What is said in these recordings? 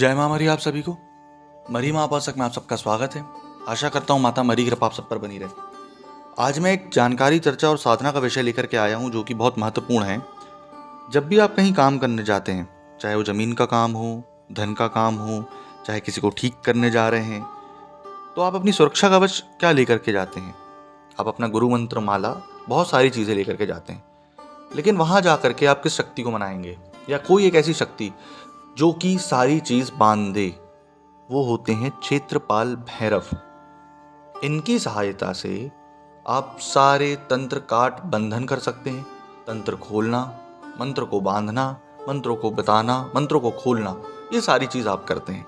जय माँ मरी आप सभी को। मरी माँ उपासक में आप सबका स्वागत है। आशा करता हूँ माता मरी कृपा आप सब पर बनी रहे। आज मैं एक जानकारी, चर्चा और साधना का विषय लेकर के आया हूँ जो कि बहुत महत्वपूर्ण है। जब भी आप कहीं काम करने जाते हैं, चाहे वो ज़मीन का काम हो, धन का काम हो, चाहे किसी को ठीक करने जा रहे हैं, तो आप अपनी सुरक्षा कवच क्या लेकर के जाते हैं? आप अपना गुरु मंत्र, माला, बहुत सारी चीज़ें लेकर के जाते हैं। लेकिन वहाँ जा कर के आप किस शक्ति को मनाएंगे, या कोई एक ऐसी शक्ति जो कि सारी चीज़ बांध दे? वो होते हैं क्षेत्रपाल भैरव। इनकी सहायता से आप सारे तंत्र काट बंधन कर सकते हैं। तंत्र खोलना, मंत्र को बांधना, मंत्रों को बताना, मंत्रों को खोलना, ये सारी चीज़ आप करते हैं।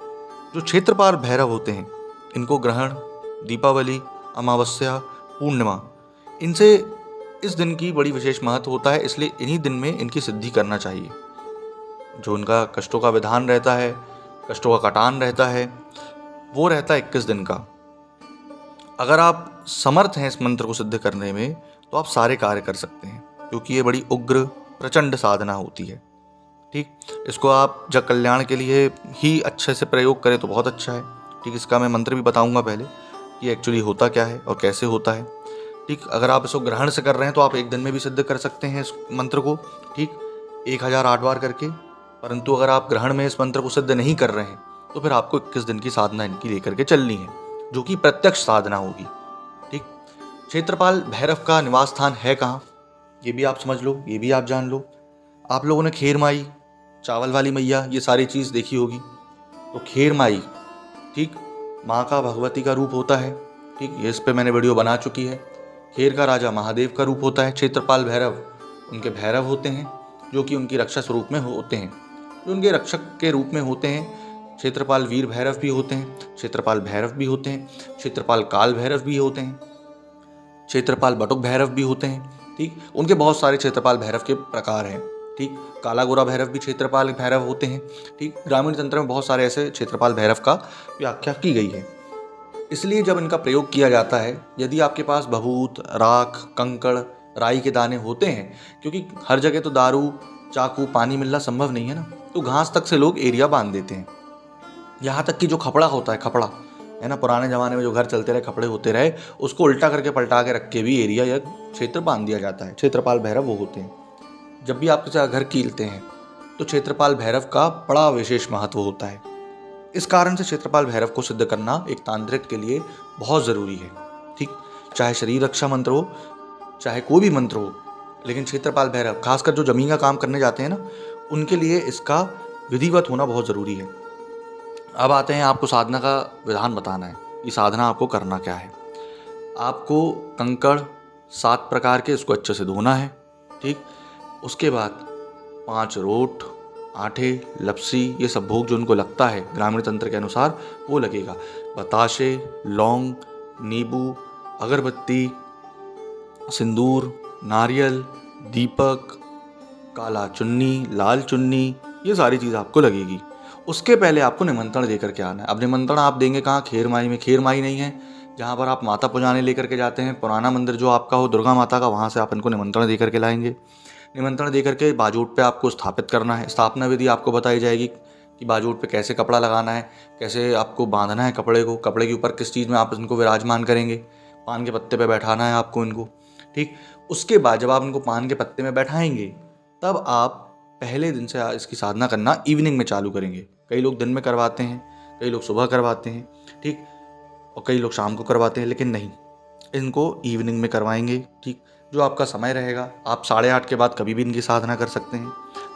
जो क्षेत्रपाल भैरव होते हैं, इनको ग्रहण, दीपावली, अमावस्या, पूर्णिमा, इनसे इस दिन की बड़ी विशेष महत्व होता है। इसलिए इन्हीं दिन में इनकी सिद्धि करना चाहिए। जो उनका कष्टों का विधान रहता है, कष्टों का कटान रहता है, वो रहता है 21 दिन का। अगर आप समर्थ हैं इस मंत्र को सिद्ध करने में, तो आप सारे कार्य कर सकते हैं, क्योंकि ये बड़ी उग्र प्रचंड साधना होती है। ठीक, इसको आप जग कल्याण के लिए ही अच्छे से प्रयोग करें तो बहुत अच्छा है। ठीक, इसका मैं मंत्र भी बताऊंगा पहले कि एक्चुअली होता क्या है और कैसे होता है। ठीक, अगर आप इसको ग्रहण से कर रहे हैं तो आप एक दिन में भी सिद्ध कर सकते हैं इस मंत्र को। ठीक, 1008 बार करके। परंतु अगर आप ग्रहण में इस मंत्र को सिद्ध नहीं कर रहे हैं, तो फिर आपको 21 दिन की साधना इनकी लेकर के चलनी है, जो कि प्रत्यक्ष साधना होगी। ठीक, क्षेत्रपाल भैरव का निवास स्थान है कहाँ, ये भी आप समझ लो, ये भी आप जान लो। आप लोगों ने खेर माई, चावल वाली मैया, ये सारी चीज़ देखी होगी। तो खेर माई, ठीक, माँ का भगवती का रूप होता है। ठीक, ये इस पर मैंने वीडियो बना चुकी है। खेर का राजा महादेव का रूप होता है। क्षेत्रपाल भैरव उनके भैरव होते हैं, जो कि उनकी रक्षा स्वरूप में होते हैं, जो उनके रक्षक के रूप में होते हैं। क्षेत्रपाल वीर भैरव भी होते हैं, क्षेत्रपाल भैरव भी होते हैं, क्षेत्रपाल काल भैरव भी होते हैं, क्षेत्रपाल बटुक भैरव भी होते हैं। ठीक, उनके बहुत सारे क्षेत्रपाल भैरव के प्रकार हैं। ठीक, काला गोरा भैरव भी क्षेत्रपाल भैरव होते हैं। ठीक, ग्रामीण तंत्र में बहुत सारे ऐसे क्षेत्रपाल भैरव का व्याख्या की गई है। इसलिए जब इनका प्रयोग किया जाता है, यदि आपके पास भभूत, राख, कंकड़, राई के दाने होते हैं, क्योंकि हर जगह तो दारू, चाकू, पानी मिलना संभव नहीं है ना, तो घास तक से लोग एरिया बांध देते हैं। यहाँ तक कि जो खपड़ा होता है, खपड़ा है ना, पुराने ज़माने में जो घर चलते रहे, खपड़े होते रहे, उसको उल्टा करके पलटा के रख के भी एरिया या क्षेत्र बांध दिया जाता है। क्षेत्रपाल भैरव वो होते हैं। जब भी आप किसी घर कीलते हैं, तो क्षेत्रपाल भैरव का बड़ा विशेष महत्व होता है। इस कारण से क्षेत्रपाल भैरव को सिद्ध करना एक तांत्रिक के लिए बहुत ज़रूरी है। ठीक, चाहे शरीर रक्षा मंत्र हो, चाहे कोई भी मंत्र हो, लेकिन क्षेत्रपाल भैरव, खासकर जो जमीन का काम करने जाते हैं ना, उनके लिए इसका विधिवत होना बहुत ज़रूरी है। अब आते हैं, आपको साधना का विधान बताना है। ये साधना आपको करना क्या है। आपको कंकड़ 7 प्रकार के, इसको अच्छे से धोना है। ठीक, उसके बाद 5 रोट, आठे, लपसी, ये सब भोग जो उनको लगता है ग्रामीण तंत्र के अनुसार, वो लगेगा। बताशे, लौंग, नींबू, अगरबत्ती, सिंदूर, नारियल, दीपक, काला चुन्नी, लाल चुन्नी, ये सारी चीज़ आपको लगेगी। उसके पहले आपको निमंत्रण देकर के आना है। अब निमंत्रण आप देंगे कहाँ? खेर माई में। खेर माई नहीं है जहाँ पर आप माता पुजाने लेकर के जाते हैं, पुराना मंदिर जो आपका हो दुर्गा माता का, वहाँ से आप इनको निमंत्रण देकर के लाएंगे। निमंत्रण देकर के बाजूट पे आपको स्थापित करना है। स्थापना विधि आपको बताई जाएगी कि बाजूट पे कैसे कपड़ा लगाना है, कैसे आपको बांधना है कपड़े को, कपड़े के ऊपर किस चीज़ में आप इनको विराजमान करेंगे, पान के पत्ते पे बैठाना है आपको इनको। ठीक, उसके बाद जब आप इनको पान के पत्ते में बैठाएंगे, तब आप पहले दिन से इसकी साधना करना इवनिंग में चालू करेंगे। कई लोग दिन में करवाते हैं, कई लोग सुबह करवाते हैं, ठीक, और कई लोग शाम को करवाते हैं, लेकिन नहीं, इनको इवनिंग में करवाएंगे। ठीक, जो आपका समय रहेगा, आप 8:30 के बाद कभी भी इनकी साधना कर सकते हैं।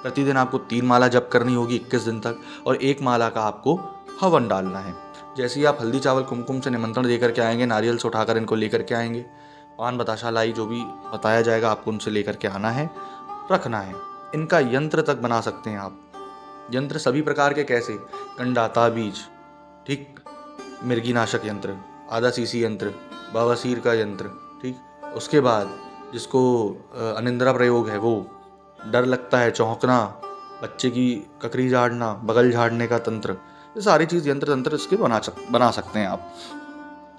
प्रतिदिन आपको 3 माला जप करनी होगी 21 दिन तक, और 1 माला का आपको हवन डालना है। जैसे ही आप हल्दी चावल कुमकुम से निमंत्रण देकर के आएंगे, नारियल से उठाकर इनको लेकर के आएंगे, पान बताशा लाई जो भी बताया जाएगा आपको उनसे लेकर के आना है, रखना है। इनका यंत्र तक बना सकते हैं आप। यंत्र सभी प्रकार के, कैसे? कंडा, ताबीज, ठीक, मिर्गी नाशक यंत्र, आधा सीसी यंत्र, बवासीर का यंत्र, ठीक, उसके बाद जिसको अनिंद्रा प्रयोग है, वो डर लगता है, चौंकना, बच्चे की ककरी झाड़ना, बगल झाड़ने का तंत्र, ये सारी चीज़ यंत्र तंत्र इसके बना सकते हैं आप।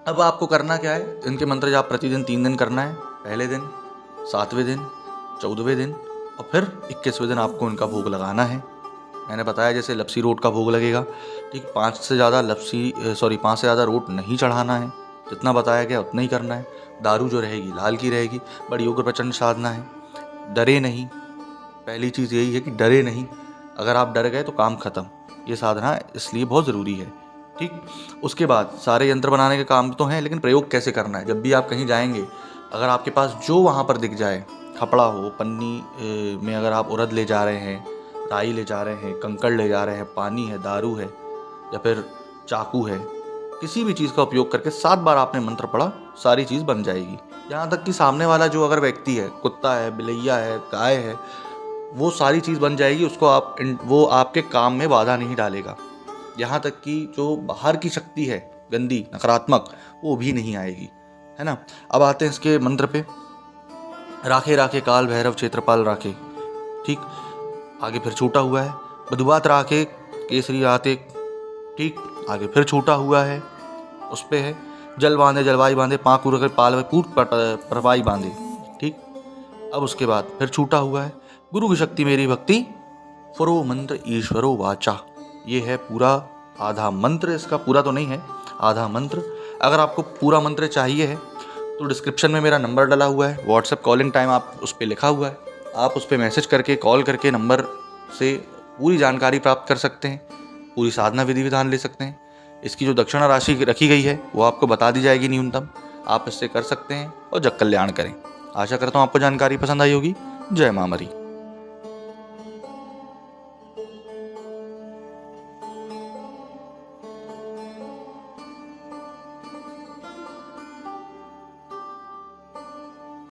अब आपको करना क्या है? इनके मंत्र जाप प्रतिदिन 3 दिन करना है। पहले दिन, 7वें दिन, 14वें दिन, और फिर 21वें दिन आपको इनका भोग लगाना है। मैंने बताया जैसे लपसी रोट का भोग लगेगा, ठीक, 5 से ज़्यादा रोट नहीं चढ़ाना है, जितना बताया गया उतना ही करना है। दारू जो रहेगी लाल की रहेगी। बड़ी उग्र प्रचंड साधना है, डरे नहीं। पहली चीज़ यही है कि डरे नहीं, अगर आप डर गए तो काम खत्म। ये साधना इसलिए बहुत ज़रूरी है, ठीक। उसके बाद सारे यंत्र बनाने के काम तो हैं, लेकिन प्रयोग कैसे करना है। जब भी आप कहीं जाएंगे, अगर आपके पास जो वहाँ पर दिख जाए, कपड़ा हो, पन्नी में अगर आप उड़द ले जा रहे हैं, राई ले जा रहे हैं, कंकड़ ले जा रहे हैं, पानी है, दारू है, या फिर चाकू है, किसी भी चीज़ का उपयोग करके 7 बार आपने मंत्र पढ़ा, सारी चीज़ बन जाएगी। यहाँ तक कि सामने वाला जो अगर व्यक्ति है, कुत्ता है, बिलैया है, गाय है, वो सारी चीज़ बन जाएगी। वो आपके काम में बाधा नहीं डालेगा। यहाँ तक कि जो बाहर की शक्ति है गंदी, नकारात्मक, वो भी नहीं आएगी, है ना। अब आते हैं इसके मंत्र पे। राखे राखे काल भैरव क्षेत्रपाल राखे, ठीक। आगे फिर छूटा हुआ है, बधुबात राखे केसरी आते, ठीक। आगे फिर छूटा हुआ है, उस पे है जल बांधे जलवाई बांधे, पाँकूर पाल कूट परवाई बांधे, ठीक। अब उसके बाद फिर छूटा हुआ है, गुरु की शक्ति मेरी भक्ति, फुरो मंत्र ईश्वरो वाचा। ये है पूरा आधा मंत्र, इसका पूरा तो नहीं है, आधा मंत्र। अगर आपको पूरा मंत्र चाहिए है तो डिस्क्रिप्शन में मेरा नंबर डला हुआ है, व्हाट्सएप कॉलिंग टाइम आप उस पर लिखा हुआ है, आप उस पर मैसेज करके, कॉल करके नंबर से पूरी जानकारी प्राप्त कर सकते हैं, पूरी साधना विधि विधान ले सकते हैं। इसकी जो दक्षिणा राशि रखी गई है वो आपको बता दी जाएगी न्यूनतम, आप इससे कर सकते हैं और जग कल्याण करें। आशा करता हूँ आपको जानकारी पसंद आई होगी। जय माँ मरी।